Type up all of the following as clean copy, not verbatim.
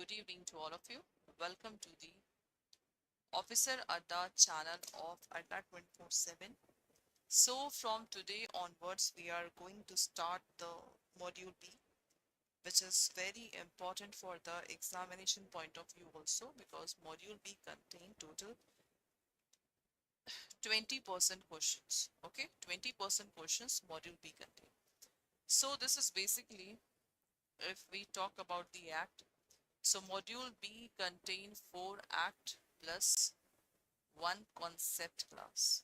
good evening to all of you. Welcome to the Officer Adda channel of Adda 24/7. So from today onwards, we are going to start the module B, which is very important for the examination point of view also, because module B contain total 20% questions. Okay, 20% questions module B contain. So this is basically, if we talk about the act, so module B contain 4 act plus 1 concept class.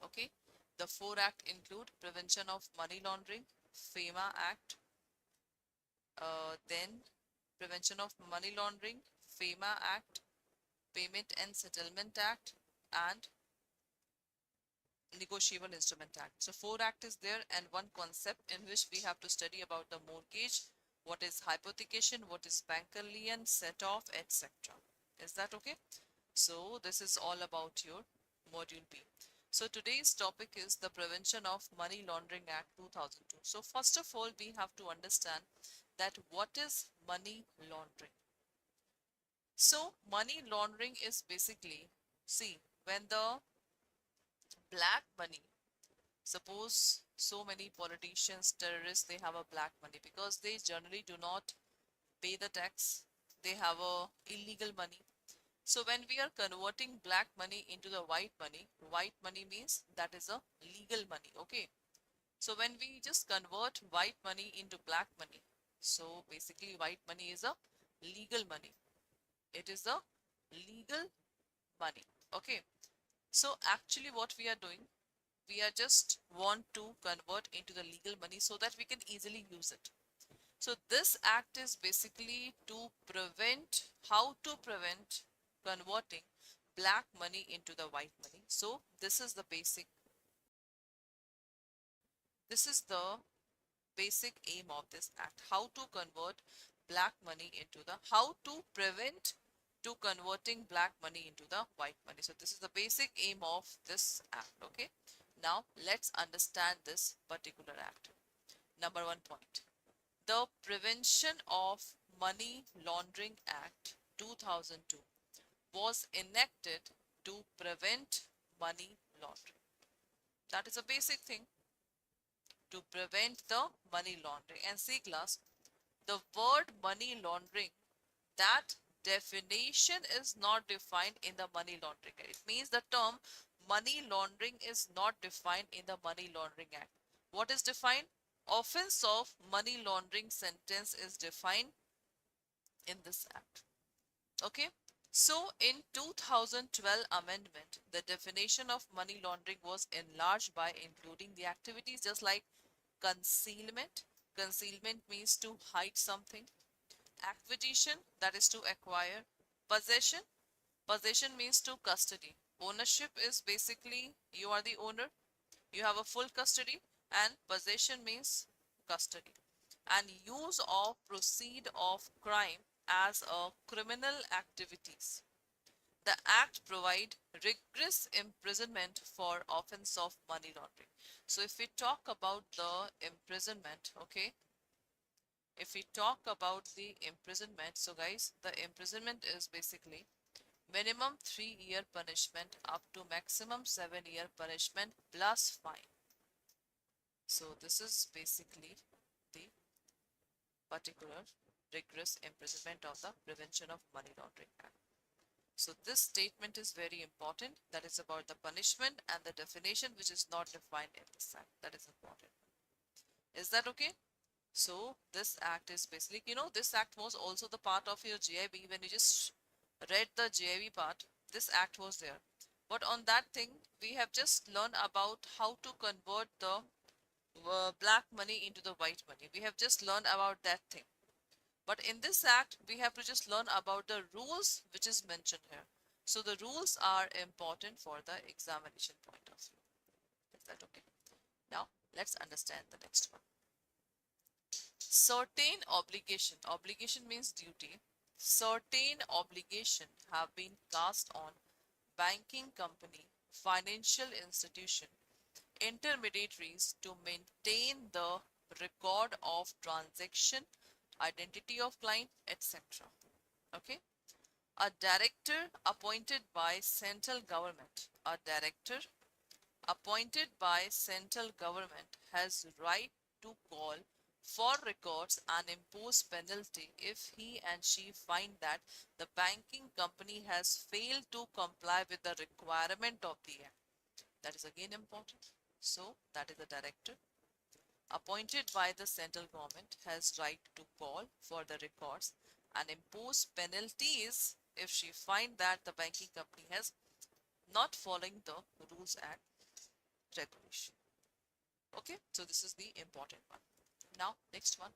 Okay, the 4 act include prevention of money laundering, FEMA Act, then prevention of money laundering, FEMA Act, Payment and Settlement Act, and Negotiable Instrument Act. So 4 act is there and 1 concept in which we have to study about the mortgage, what is hypothecation, what is banker lien, set off, etc. Is that okay? So this is all about your module B. So today's topic is the Prevention of Money Laundering Act 2002. So first of all, we have to understand that what is money laundering. So money laundering is basically, see, when the black money, suppose so many politicians, terrorists, they have a black money because they generally do not pay the tax. They have a illegal money. So when we are converting black money into the white money means that is a legal money. Okay. So when we just convert white money into black money, so basically white money is a legal money. It is a legal money. Okay. So actually what we are doing, we are just want to convert into the legal money so that we can easily use it. So this act is basically to prevent, how to prevent converting black money into the white money. So this is the basic aim of this act, how to convert black money into the, how to prevent to converting black money into the white money. So this is the basic aim of this act. Okay, now let's understand this particular act. Number 1 point, the Prevention of Money Laundering Act 2002 was enacted to prevent money laundering. That is a basic thing, to prevent the money laundering. And see class, the word money laundering, that definition is not defined in the money laundering act. It means the term money laundering is not defined in the money laundering act. What is defined? Offense of money laundering sentence is defined in this act. Okay. So in 2012 amendment, the definition of money laundering was enlarged by including the activities just like concealment. Concealment means to hide something. Acquisition, that is to acquire. Possession, possession means to custody. Ownership is basically you are the owner, you have a full custody, and possession means custody. And use of proceed of crime as a criminal activities. The act provide rigorous imprisonment for offense of money laundering. So if we talk about the imprisonment, okay, if we talk about the imprisonment, so guys, the imprisonment is basically minimum 3-year punishment up to maximum 7-year punishment plus fine. So this is basically the particular rigorous imprisonment of the Prevention of Money Laundering Act. So this statement is very important. That is about the punishment and the definition which is not defined in this act. That is important. Is that okay? So this act is basically, this act was also the part of your JAIIB. When you just read the JAIIB part, this act was there. But on that thing, we have just learned about how to convert the black money into the white money. We have just learned about that thing. But in this act, we have to just learn about the rules which is mentioned here. So the rules are important for the examination point of view. Is that okay? Now, let's understand the next one. Certain obligation. Obligation means duty. Certain obligation have been cast on banking company, financial institution, intermediaries to maintain the record of transaction, identity of client, etc. Okay. A director appointed by central government. A director appointed by central government has right to call for records and impose penalty if he and she find that the banking company has failed to comply with the requirement of the act. That is again important. So that is the director appointed by the central government has right to call for the records and impose penalties if she find that the banking company has not following the rules and regulation. Okay, so this is the important one. Now next one,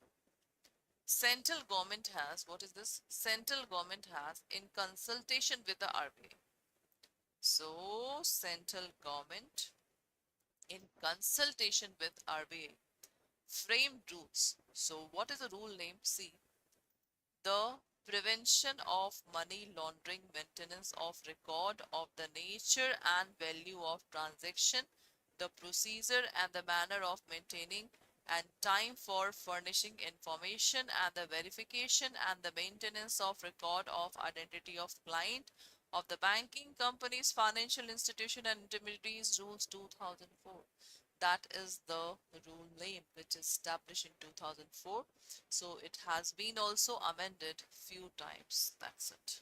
central government has, what is this? Central government has in consultation with the RBI. So central government in consultation with RBI framed rules. So what is the rule name? See, the prevention of money laundering, maintenance of record of the nature and value of transaction, the procedure and the manner of maintaining and time for furnishing information and the verification and the maintenance of record of identity of client of the banking companies, financial institution and intermediaries rules 2004. That is the rule name which is established in 2004. So it has been also amended few times. That's it.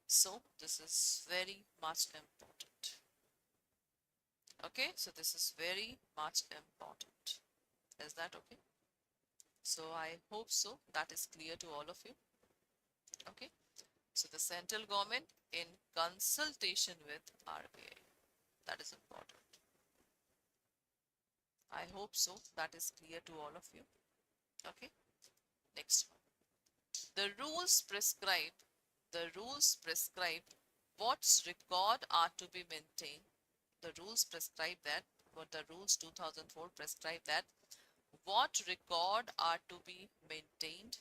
So this is very much important. Okay, so this is very much important. Is that okay? So I hope so that is clear to all of you. Okay, so the central government in consultation with RBI, that is important. I hope so that is clear to all of you. Okay, next one. The rules prescribe what's record are to be maintained. The rules prescribe that, what the rules 2004 prescribe that what record are to be maintained,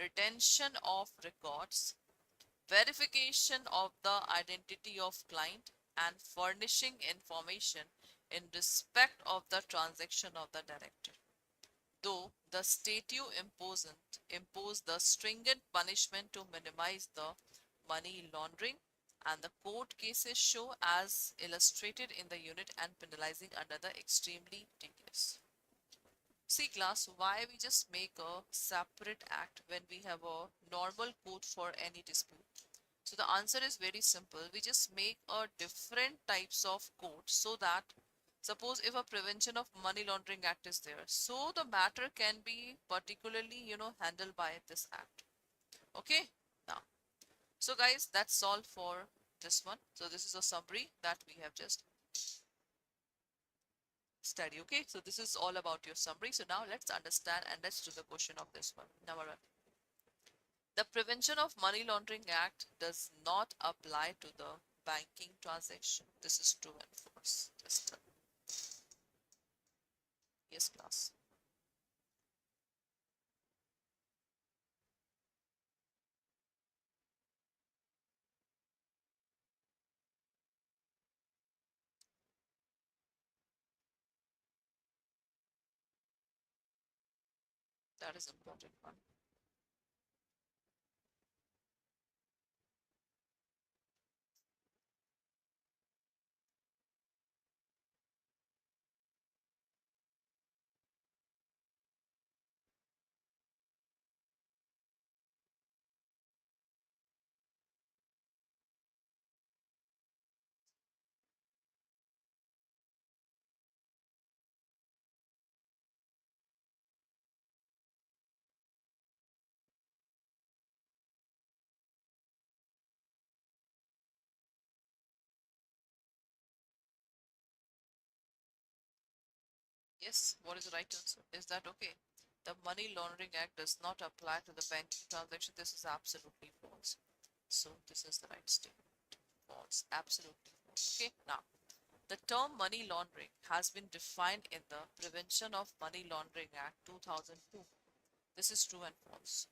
retention of records, verification of the identity of client, and furnishing information in respect of the transaction of the director. Though the statute impose the stringent punishment to minimize the money laundering, and the court cases show as illustrated in the unit and penalizing under the extremely tedious. See class, why we just make a separate act when we have a normal code for any dispute? So the answer is very simple. We just make a different types of code so that suppose if a prevention of money laundering act is there, so the matter can be particularly, handled by this act. Okay, now, so guys, that's all for this one. So this is a summary that we have just studied. Okay, so this is all about your summary. So now let's understand and let's do the question of this one. Number one, the Prevention of Money Laundering Act does not apply to the banking transaction. This is true and false. Just yes, class. That is important one. Yes, what is the right answer? Is that okay? The Money Laundering Act does not apply to the banking transaction. This is absolutely false. So this is the right statement. False. Absolutely false. Okay, now the term money laundering has been defined in the Prevention of Money Laundering Act 2002. This is true and false.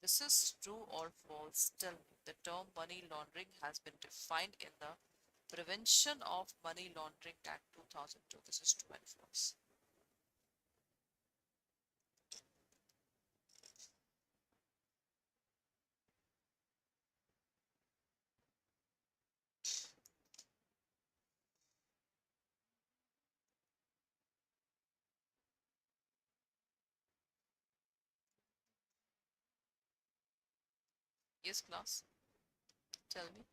This is true or false. Tell me. The term money laundering has been defined in the Prevention of Money Laundering Act 2002. This is true and false. Yes, class. Tell me.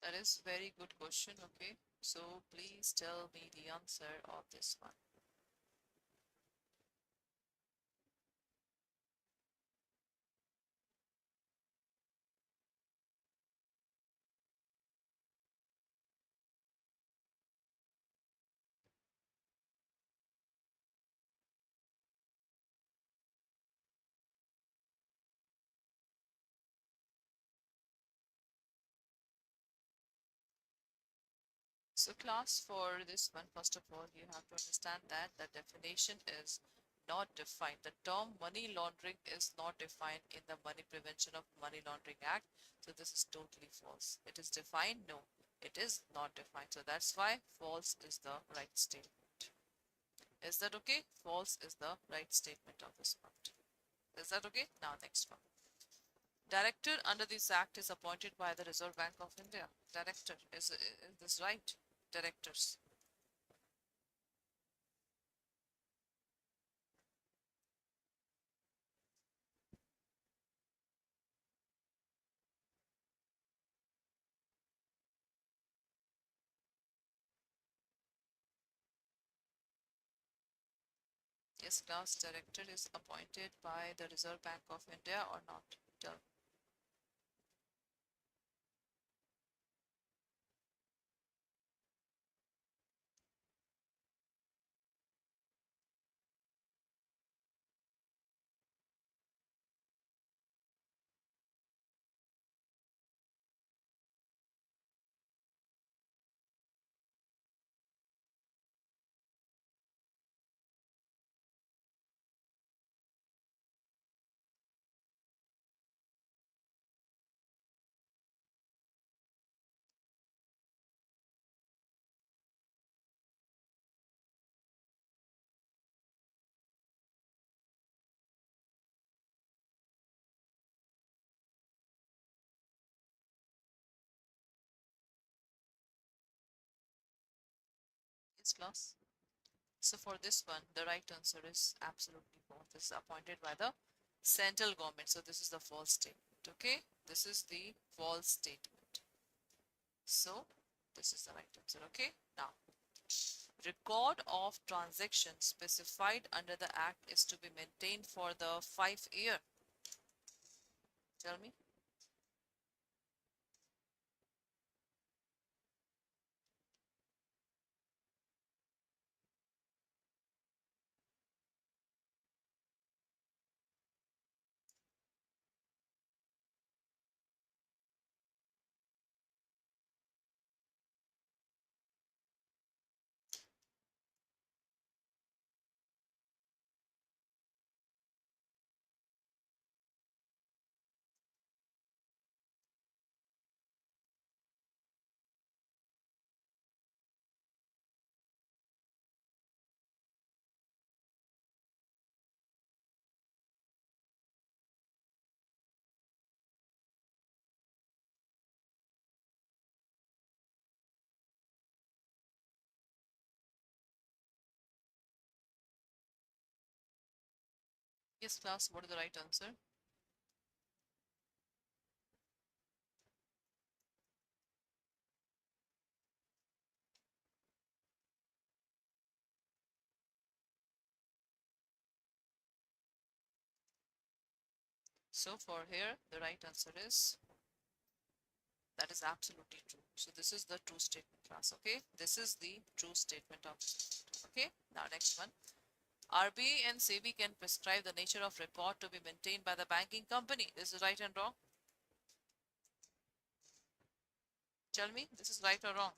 That is very good question. Okay. So please tell me the answer of this one. So class, for this one, first of all, you have to understand that the definition is not defined. The term money laundering is not defined in the Money Prevention of Money Laundering Act. So this is totally false. It is defined? No, it is not defined. So that's why false is the right statement. Is that okay? False is the right statement of this part. Is that okay? Now next one. Director under this act is appointed by the Reserve Bank of India. Director, is this right? Directors. Yes, class, director is appointed by the Reserve Bank of India or not? Tell. Yes, class. So for this one, the right answer is absolutely false. This is appointed by the central government. So this is the false statement. Okay, this is the false statement. So this is the right answer. Okay, now record of transactions specified under the act is to be maintained for the 5 year. Tell me. Yes, class, what is the right answer? So for here, the right answer is, that is absolutely true. So this is the true statement, class. Okay, this is the true statement of. Okay, now next one. RBI and SEBI can prescribe the nature of record to be maintained by the banking company. This is right and wrong. Tell me, this is right or wrong?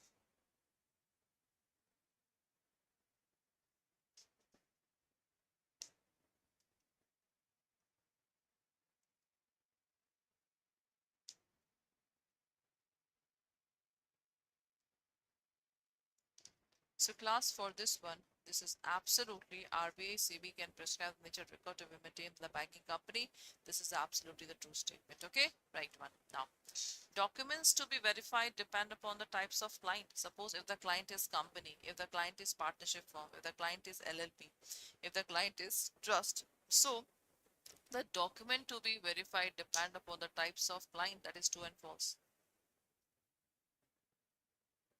So class, for this one, this is absolutely RBI CB can prescribe major record to be maintained by the banking company. This is absolutely the true statement. Okay, right one. Now, documents to be verified depend upon the types of client. Suppose if the client is company, if the client is partnership firm, if the client is LLP, if the client is trust. So the document to be verified depend upon the types of client, that is true and false.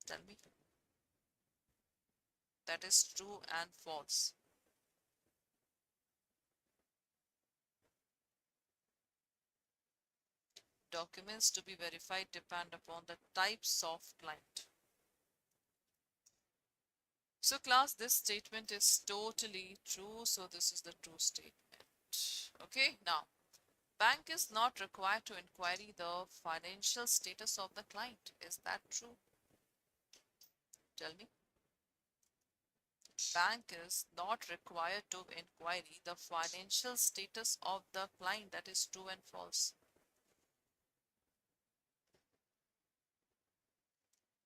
Tell me. That is true and false. Documents to be verified depend upon the types of client. So class, this statement is totally true. So this is the true statement. Okay, now bank is not required to inquiry the financial status of the client. Is that true? Tell me. Bank is not required to inquiry the financial status of the client. That is true and false.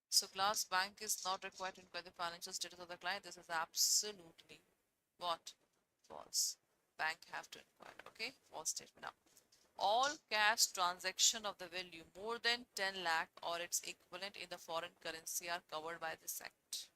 So class, bank is not required to inquire the financial status of the client. This is absolutely what? False. Bank have to inquire. Okay, false statement. Now, all cash transaction of the value more than 10 lakh or its equivalent in the foreign currency are covered by this act.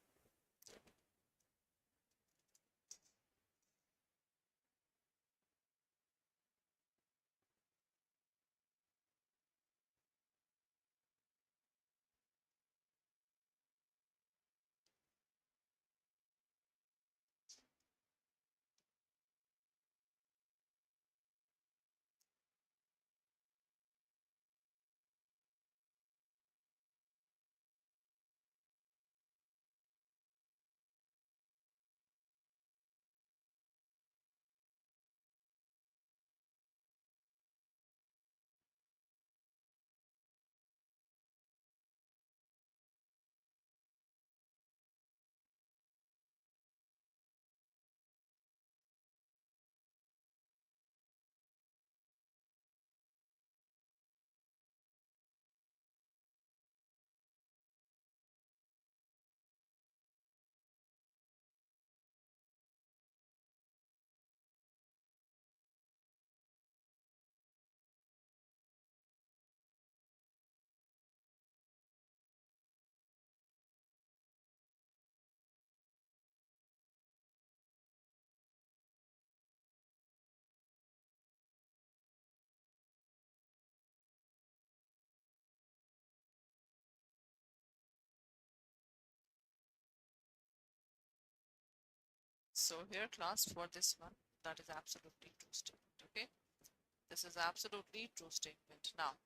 So here class, for this one, that is absolutely true statement. Okay, this is absolutely true statement. Now,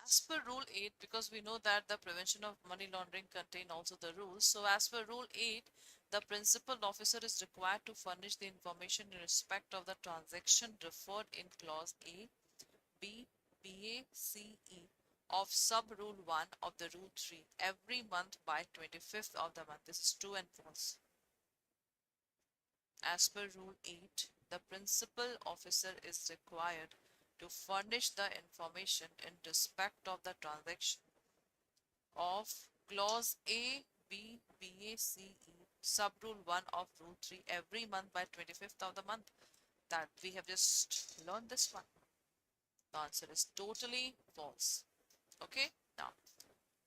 as per rule 8, because we know that the prevention of money laundering contain also the rules. So as per rule 8, the principal officer is required to furnish the information in respect of the transaction referred in clause A, B, BA, CE of sub rule 1 of the rule 3 every month by 25th of the month. This is true and false. As per rule 8, the principal officer is required to furnish the information in respect of the transaction of clause A, B, BA, CE, sub-rule 1 of rule 3 every month by 25th of the month. That we have just learned this one. The answer is totally false. Okay, now,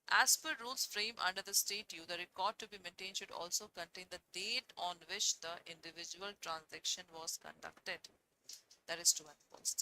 as per rules framed under the statute, the record to be maintained should also contain the date on which the individual transaction was conducted. That is true and false.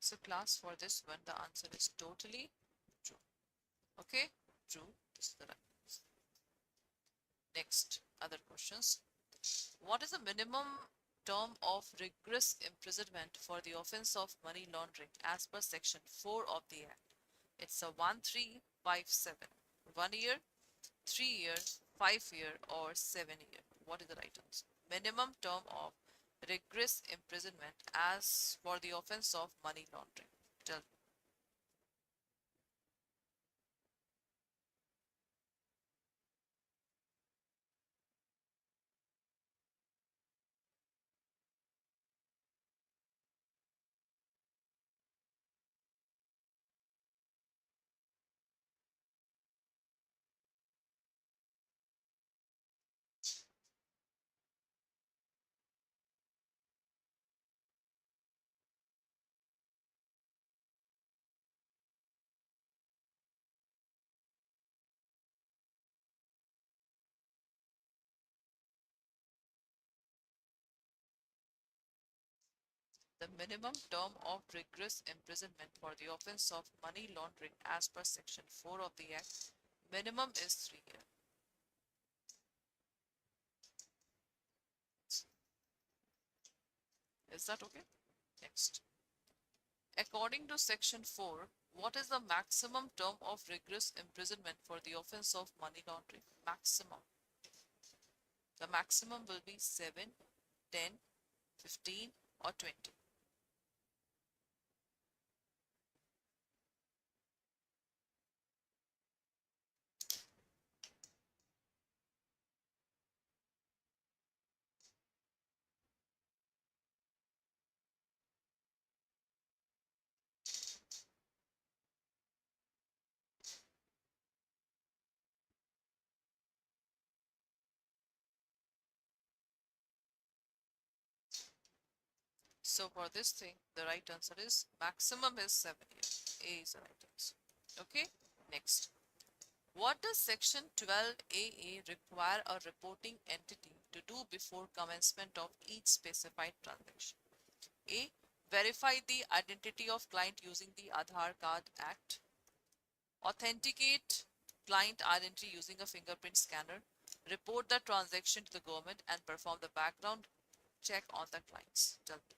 So class, for this one, the answer is totally true. Okay, true. This is the right answer. Next, other questions. What is the minimum term of rigorous imprisonment for the offense of money laundering as per section 4 of the act? It's a 1357. 1 year, 3 year, 5 year, or 7 year. What is the right answer? minimum term of rigorous imprisonment as for the offense of money laundering? Tell me. The minimum term of rigorous imprisonment for the offense of money laundering as per section 4 of the act, minimum is 3 years. Is that okay? Next. According to section 4, what is the maximum term of rigorous imprisonment for the offense of money laundering? Maximum. The maximum will be 7, 10, 15 or 20. So for this thing, the right answer is maximum is 7 years. A is the right answer. Okay, next. What does section 12AA require a reporting entity to do before commencement of each specified transaction? A. Verify the identity of client using the Aadhaar Card Act. Authenticate client identity using a fingerprint scanner. Report the transaction to the government and perform the background check on the clients. Tell me.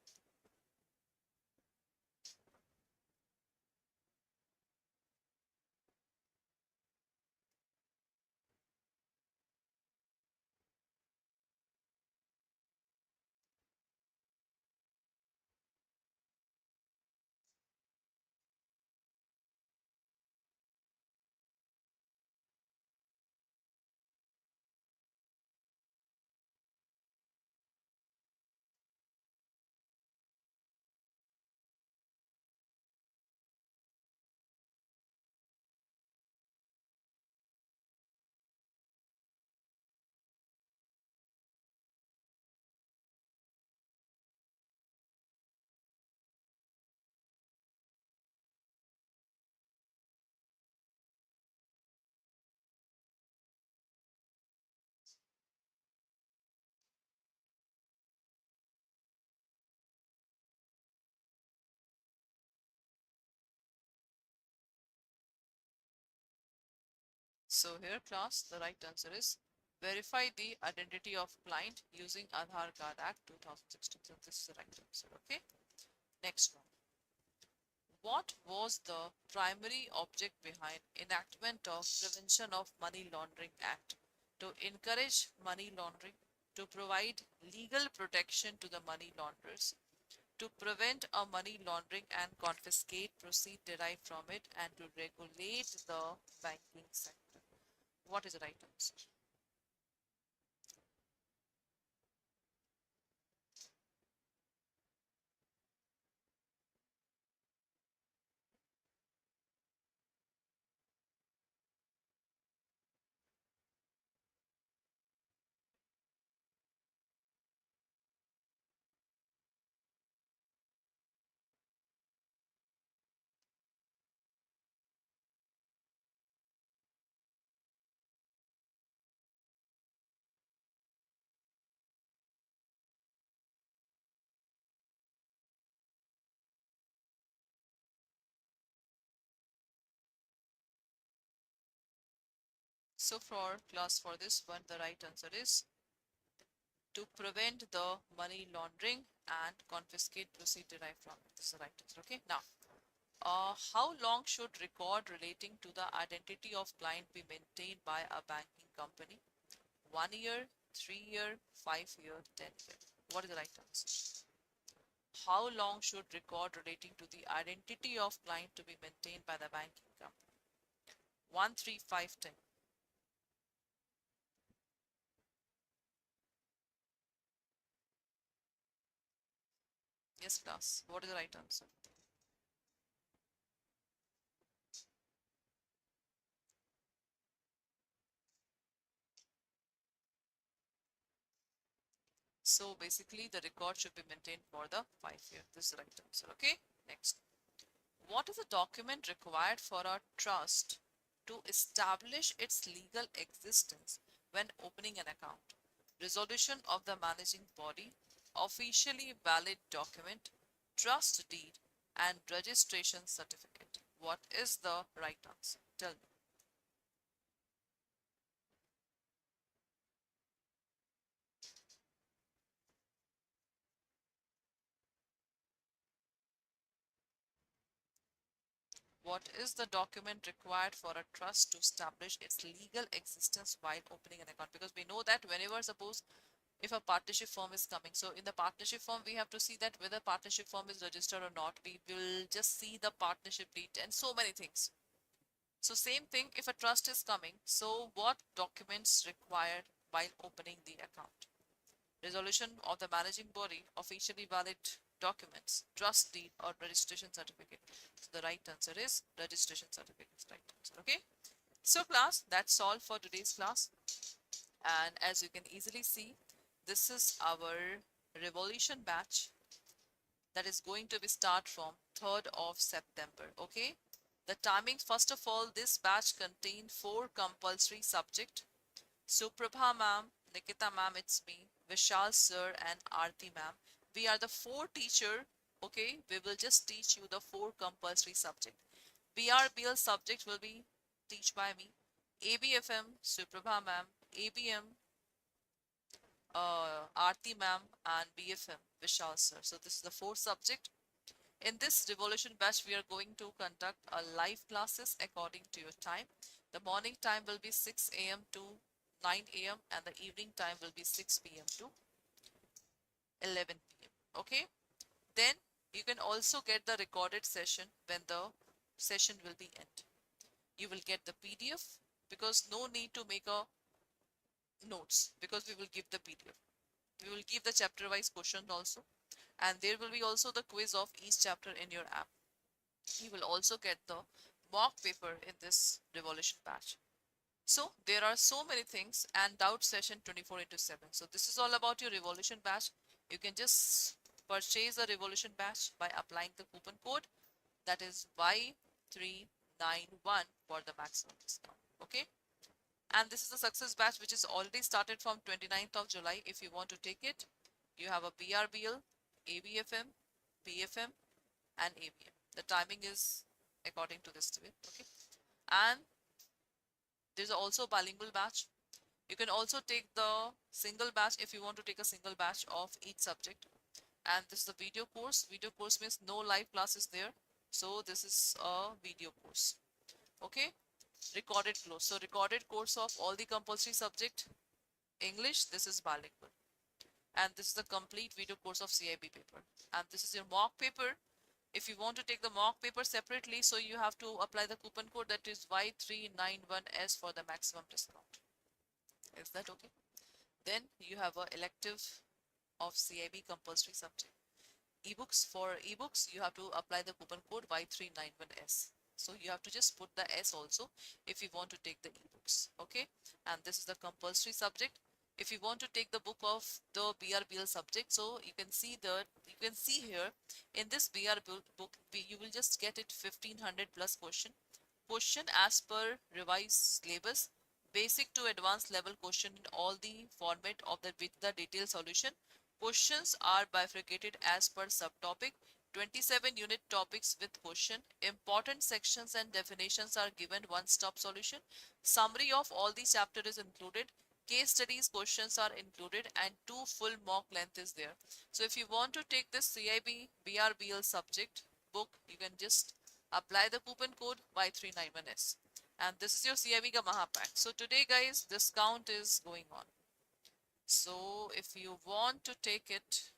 So here class, the right answer is verify the identity of client using Aadhaar Card Act 2016. So this is the right answer. Okay. Next one. What was the primary object behind enactment of Prevention of Money Laundering Act? To encourage money laundering, to provide legal protection to the money launderers, to prevent a money laundering and confiscate proceeds derived from it, and to regulate the banking sector. What is the right answer? So for class for this one, the right answer is to prevent the money laundering and confiscate proceeds derived from it. This is the right answer. Okay. Now, how long should record relating to the identity of client be maintained by a banking company? 1 year, 3-year, 5-year, 10-year. What is the right answer? How long should record relating to the identity of client to be maintained by the banking company? 1, 3, 5, 10. Yes, class. What is the right answer? So basically, the record should be maintained for the 5-year. This is the right answer. Okay. Next. What is a document required for a trust to establish its legal existence when opening an account? Resolution of the managing body, officially valid document, trust deed, and registration certificate. What is the right answer? Tell me. What is the document required for a trust to establish its legal existence while opening an account? Because we know that whenever, suppose, if a partnership firm is coming, so in the partnership form we have to see that whether partnership firm is registered or not. We will just see the partnership deed and so many things. So same thing, if a trust is coming, so what documents required while opening the account? Resolution of the managing body, officially valid documents, trust deed, or registration certificate. So the right answer is registration certificate is right answer. Okay. So class, that's all for today's class. And as you can easily see, this is our revolution batch that is going to be start from 3rd of September. Okay. The timings, first of all, this batch contain 4 compulsory subject. Suprabha ma'am, Nikita ma'am, it's me, Vishal sir and Aarti ma'am. We are the 4 teacher. Okay, we will just teach you the 4 compulsory subject. BRBL subject will be teach by me. ABFM, Suprabha ma'am, ABM, Aarti ma'am, and BFM, Vishal sir. So this is the 4 subject. In this revolution batch, we are going to conduct a live classes according to your time. The morning time will be 6 a.m. to 9 a.m. and the evening time will be 6 p.m. to 11 p.m. Okay. Then you can also get the recorded session when the session will be end. You will get the PDF because no need to make a notes because we will give the PDF. We will give the chapter wise question also, and there will be also the quiz of each chapter in your app. You will also get the mock paper in this revolution batch. So there are so many things, and doubt session 24/7. So this is all about your revolution batch. You can just purchase a revolution batch by applying the coupon code, that is Y391 for the maximum discount. Okay. And this is the success batch which is already started from 29th of July. If you want to take it, you have a BRBL, ABFM, BFM, and ABM. The timing is according to this way. Okay. And there's also bilingual batch. You can also take the single batch if you want to take a single batch of each subject. And this is the video course. Video course means no live classes there. So this is a video course. Okay. Recorded course. So recorded course of all the compulsory subject. English, this is bilingual. And this is the complete video course of CAIIB paper. And this is your mock paper. If you want to take the mock paper separately, so you have to apply the coupon code, that is Y391S for the maximum discount. Is that okay? Then you have a elective of CAIIB compulsory subject. Ebooks, for ebooks, you have to apply the coupon code Y391S. So you have to just put the S also if you want to take the ebooks. Okay. And this is the compulsory subject. If you want to take the book of the BRBL subject, so you can see here in this BRBL book, you will just get it 1500 plus question as per revised syllabus, basic to advanced level question in all the format of the with the detailed solution. Questions are bifurcated as per subtopic. 27 unit topics with question. Important sections and definitions are given one-stop solution. Summary of all the chapter is included. Case studies questions are included and 2 full mock length is there. So if you want to take this CAIIB BRBL subject book, you can just apply the coupon code Y391S. And this is your CAIIB Mahapack. So today guys, discount is going on. So if you want to take it,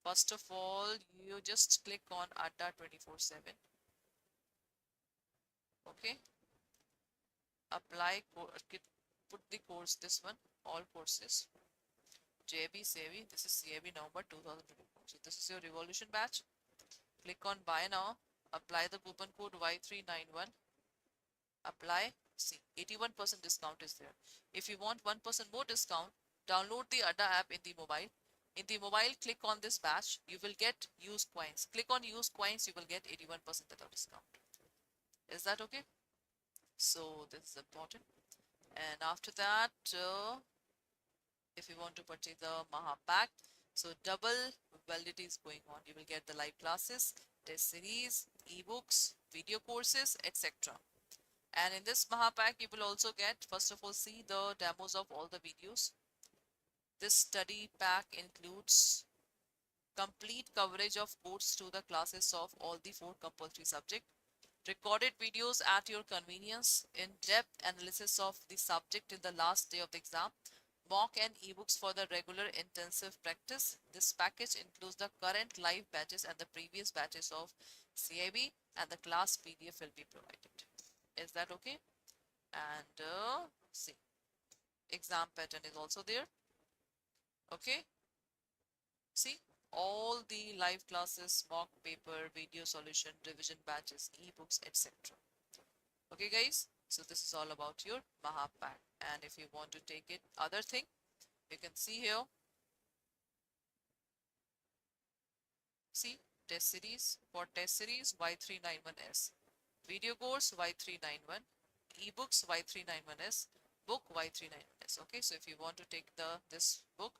first of all, you just click on Adda 24/7. Okay, apply, put the course, this one, all courses, JAIIB, CAIIB, this is CAIIB November 2024. So this is your Revolution batch. Click on buy now, apply the coupon code Y391, apply, see 81% discount is there. If you want 1% more discount, download the Adda app in the mobile. In the mobile, click on this batch, you will get use coins. Click on use coins, you will get 81% discount. Is that okay? So this is important. And after that, if you want to purchase the Mahapack, so double validity is going on. You will get the live classes, test series, ebooks, video courses, etc. And in this Mahapack, you will also get, first of all, see the demos of all the videos. This study pack includes complete coverage of course to the classes of all the 4 compulsory subjects, recorded videos at your convenience, in-depth analysis of the subject in the last day of the exam, mock and ebooks for the regular intensive practice. This package includes the current live batches and the previous batches of CAIIB, and the class PDF will be provided. Is that okay? And see, exam pattern is also there. Okay, see all the live classes, mock paper, video solution, revision batches, ebooks, etc. Okay guys, so this is all about your Mahapack. And if you want to take it other thing, you can see here, see test series, for test series Y391S, video course Y391, ebooks Y391S, book Y391S. Okay, so if you want to take this book,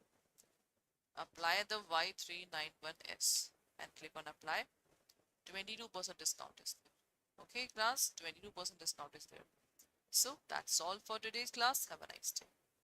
apply the Y391S and click on apply. 22% discount is there. Okay class, 22% discount is there. So that's all for today's class. Have a nice day.